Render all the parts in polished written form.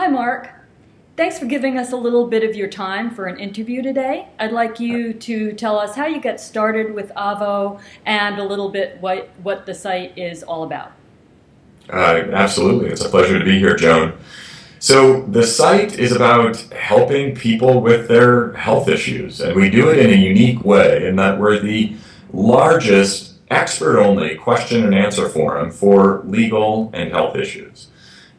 Hi, Mark. Thanks for giving us a little bit of your time for an interview today. I'd like you to tell us how you got started with Avvo and a little bit what the site is all about. Absolutely. It's a pleasure to be here, Joan. So the site is about helping people with their health issues, and we do it in a unique way in that we're the largest expert-only question and answer forum for legal and health issues.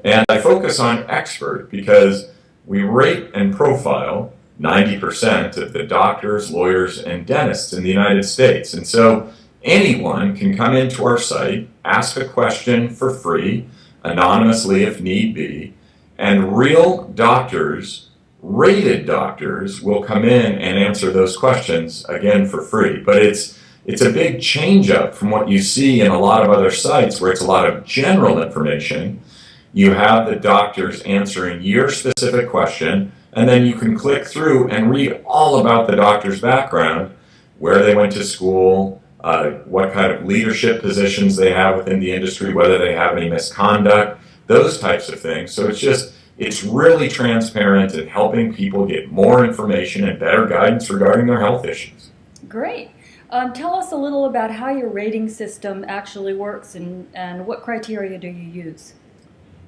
And I focus on expert because we rate and profile 90% of the doctors, lawyers, and dentists in the United States. And so anyone can come into our site, ask a question for free, anonymously if need be, and real doctors, rated doctors, will come in and answer those questions, again, for free. But it's a big change up from what you see in a lot of other sites where it's a lot of general information. You have the doctors answering your specific question, and then you can click through and read all about the doctor's background, where they went to school, what kind of leadership positions they have within the industry, whether they have any misconduct, those types of things. So it's really transparent and helping people get more information and better guidance regarding their health issues. Great. Tell us a little about how your rating system actually works and what criteria do you use?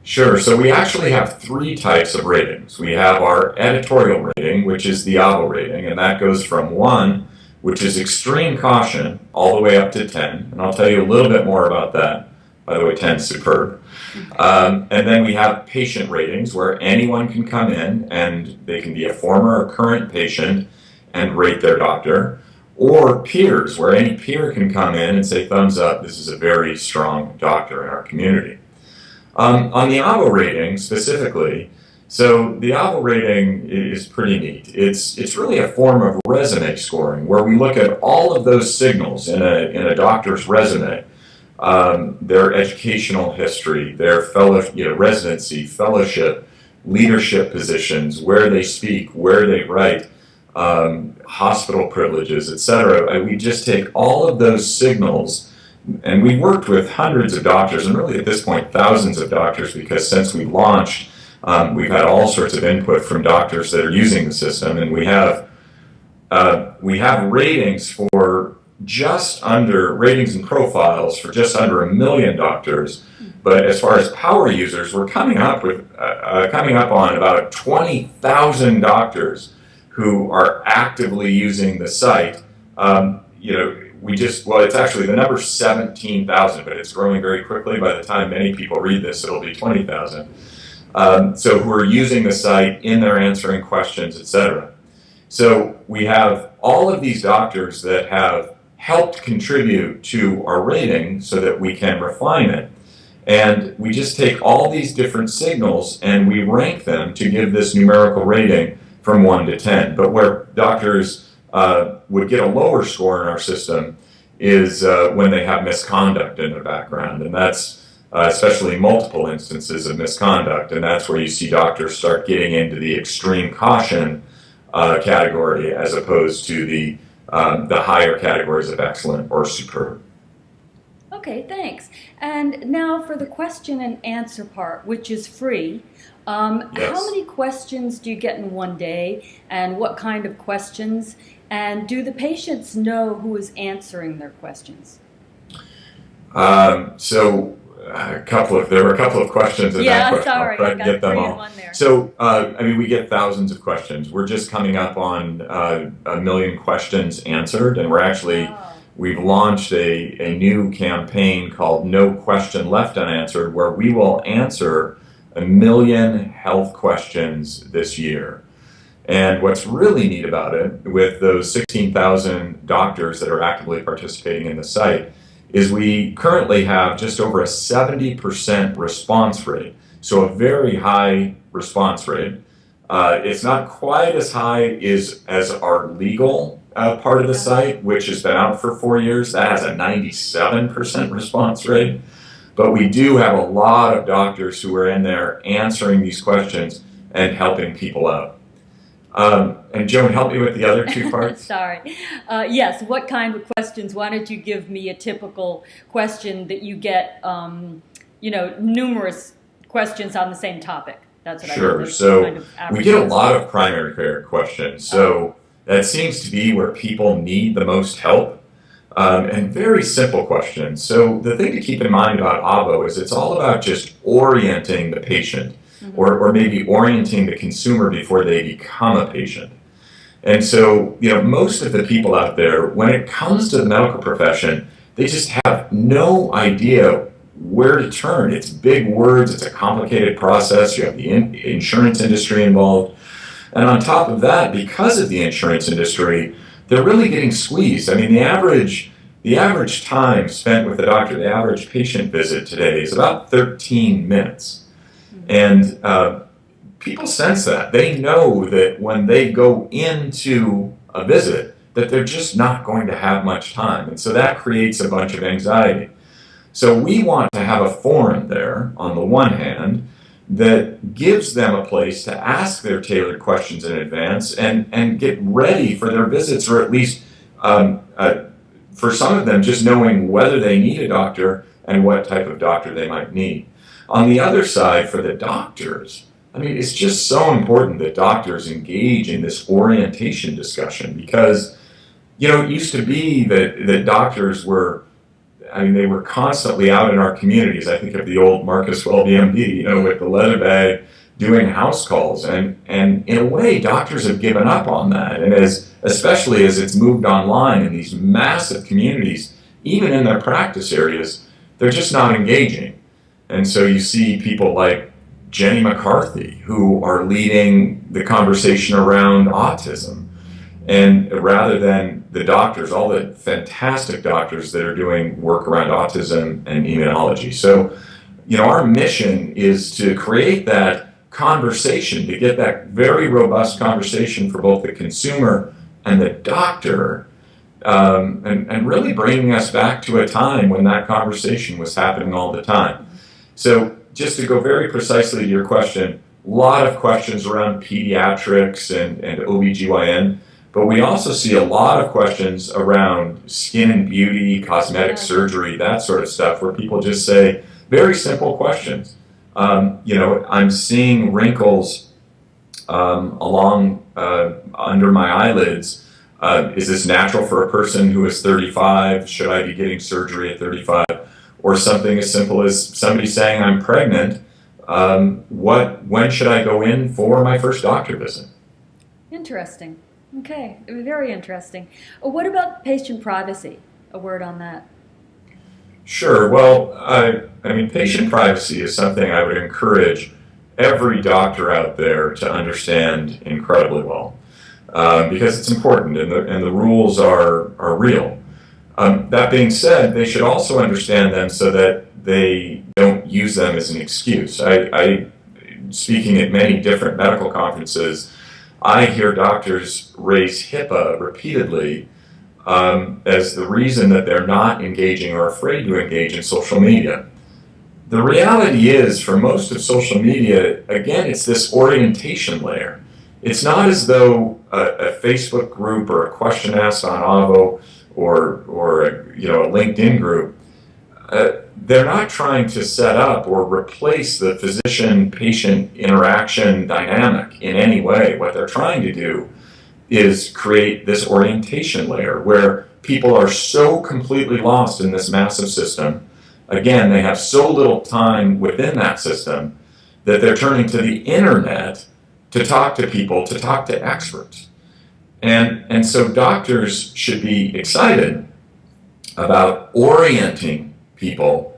Sure. So we actually have three types of ratings. We have our editorial rating, which is the Avvo rating, and that goes from 1, which is extreme caution, all the way up to 10. And I'll tell you a little bit more about that. By the way, 10 is superb. And then we have patient ratings, where anyone can come in and they can be a former or current patient and rate their doctor. Or peers, where any peer can come in and say, thumbs up, this is a very strong doctor in our community. On the Avvo rating specifically, so the Avvo rating is pretty neat. It's really a form of resume scoring where we look at all of those signals in a doctor's resume, their educational history, their residency, fellowship, leadership positions, where they speak, where they write, hospital privileges, etc. We just take all of those signals. And we worked with hundreds of doctors, and really at this point thousands of doctors, because since we launched, we've had all sorts of input from doctors that are using the system, and we have ratings and profiles for just under 1 million doctors. But as far as power users, we're coming up on about 20,000 doctors who are actively using the site. It's actually the number 17,000, but it's growing very quickly. By the time many people read this, it'll be 20,000. So who are using the site in their answering questions, etc. So we have all of these doctors that have helped contribute to our rating so that we can refine it. And we just take all these different signals and we rank them to give this numerical rating from 1 to 10. But where doctors would get a lower score in our system is when they have misconduct in their background, and that's especially multiple instances of misconduct, and that's where you see doctors start getting into the extreme caution category as opposed to the higher categories of excellent or superb. Okay, thanks. And now for the question and answer part, which is free. Yes. How many questions do you get in one day, and what kind of questions? And do the patients know who is answering their questions? There were a couple of questions in that question. Sorry, I'll try to get them all. One there. So, we get thousands of questions. We're just coming up on 1 million questions answered, and we've launched a new campaign called No Question Left Unanswered, where we will answer 1 million health questions this year. And what's really neat about it, with those 16,000 doctors that are actively participating in the site, is we currently have just over a 70% response rate. So a very high response rate. It's not quite as high as our legal part of the site, which has been out for 4 years. That has a 97% response rate. But we do have a lot of doctors who are in there answering these questions and helping people out. And Joan, help me with the other two parts. Sorry. Yes, what kind of questions? Why don't you give me a typical question that you get, numerous questions on the same topic? That's what I mean. Sure. The So kind of we get a averages. lot of primary care questions. So that seems to be where people need the most help. And very simple questions. So the thing to keep in mind about Avvo is it's all about just orienting the patient, Mhm. or maybe orienting the consumer before they become a patient. And so, most of the people out there, when it comes to the medical profession, they just have no idea where to turn. It's big words, it's a complicated process. You have the insurance industry involved. And on top of that, because of the insurance industry, they're really getting squeezed. I mean, the average time spent with the doctor, the average patient visit today is about 13 minutes. And people sense that. They know that when they go into a visit, that they're just not going to have much time. And so that creates a bunch of anxiety. So we want to have a forum there, on the one hand, that gives them a place to ask their tailored questions in advance and get ready for their visits, or at least for some of them, just knowing whether they need a doctor and what type of doctor they might need. On the other side, for the doctors, I mean, it's just so important that doctors engage in this orientation discussion because, it used to be that doctors were, I mean, they were constantly out in our communities. I think of the old Marcus Welby MD, with the leather bag doing house calls. And in a way, doctors have given up on that. And especially as it's moved online in these massive communities, even in their practice areas, they're just not engaging. And so you see people like Jenny McCarthy, who are leading the conversation around autism. And rather than the doctors, all the fantastic doctors that are doing work around autism and immunology. So, our mission is to create that conversation, to get that very robust conversation for both the consumer and the doctor, and really bringing us back to a time when that conversation was happening all the time. So just to go very precisely to your question, a lot of questions around pediatrics and OBGYN, but we also see a lot of questions around skin and beauty, cosmetic surgery, that sort of stuff, where people just say very simple questions. I'm seeing wrinkles along under my eyelids. Is this natural for a person who is 35? Should I be getting surgery at 35? Or something as simple as somebody saying, I'm pregnant. When should I go in for my first doctor visit? Interesting. Okay, very interesting. What about patient privacy? A word on that. Sure. Well, I mean, patient privacy is something I would encourage every doctor out there to understand incredibly well, because it's important and the rules are real. That being said, they should also understand them so that they don't use them as an excuse. Speaking at many different medical conferences, I hear doctors raise HIPAA repeatedly as the reason that they're not engaging or afraid to engage in social media. The reality is, for most of social media, again, it's this orientation layer. It's not as though a Facebook group or a question asked on Avvo or a LinkedIn group, they're not trying to set up or replace the physician-patient interaction dynamic in any way. What they're trying to do is create this orientation layer where people are so completely lost in this massive system. Again, they have so little time within that system that they're turning to the internet to talk to people, to talk to experts. And so doctors should be excited about orienting people.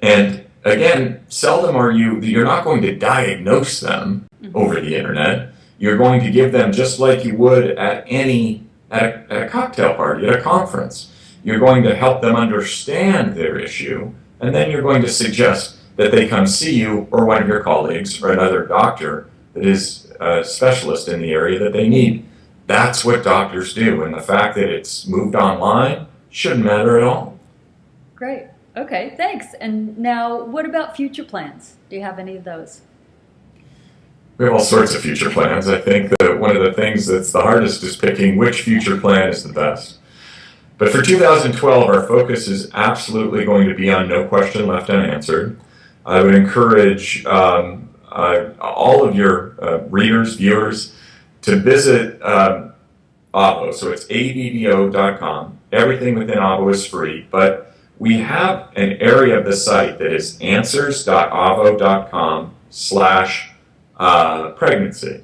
And again, seldom you're not going to diagnose them over the internet. You're going to give them, just like you would at a cocktail party, at a conference. You're going to help them understand their issue, and then you're going to suggest that they come see you or one of your colleagues or another doctor that is a specialist in the area that they need. That's what doctors do, and the fact that it's moved online shouldn't matter at all. Great. Okay, thanks. And now, what about future plans? Do you have any of those? We have all sorts of future plans. I think that one of the things that's the hardest is picking which future plan is the best. But for 2012, our focus is absolutely going to be on No Question Left Unanswered. I would encourage all of your readers, viewers, to visit Avvo. So it's avvo.com. Everything within Avvo is free, but we have an area of the site that is answers.avvo.com/pregnancy.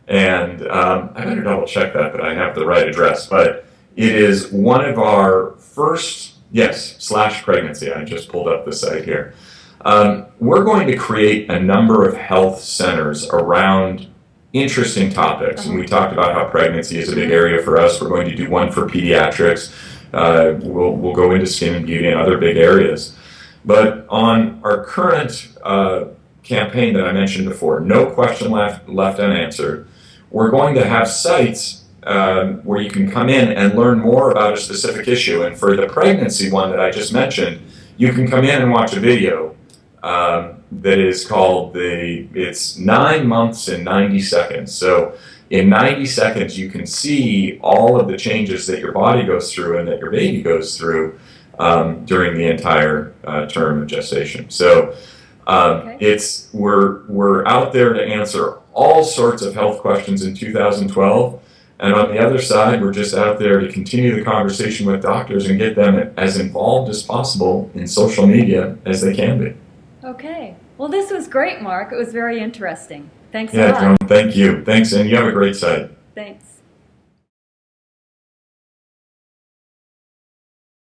And I better double check that I have the right address, but it is one of our first, yes, /pregnancy. I just pulled up the site here. We're going to create a number of health centers around interesting topics. And we talked about how pregnancy is a big area for us. We're going to do one for pediatrics. We'll go into skin and beauty and other big areas. But on our current campaign that I mentioned before, no question left unanswered, we're going to have sites where you can come in and learn more about a specific issue. And for the pregnancy one that I just mentioned, you can come in and watch a video that is called it's 9 months in 90 seconds. So in 90 seconds, you can see all of the changes that your body goes through and that your baby goes through during the entire term of gestation. So we're out there to answer all sorts of health questions in 2012. And on the other side, we're just out there to continue the conversation with doctors and get them as involved as possible in social media as they can be. Okay. Well, this was great, Mark. It was very interesting. Thanks a Yeah, lot. Joan, thank you. Thanks, and you have a great site. Thanks.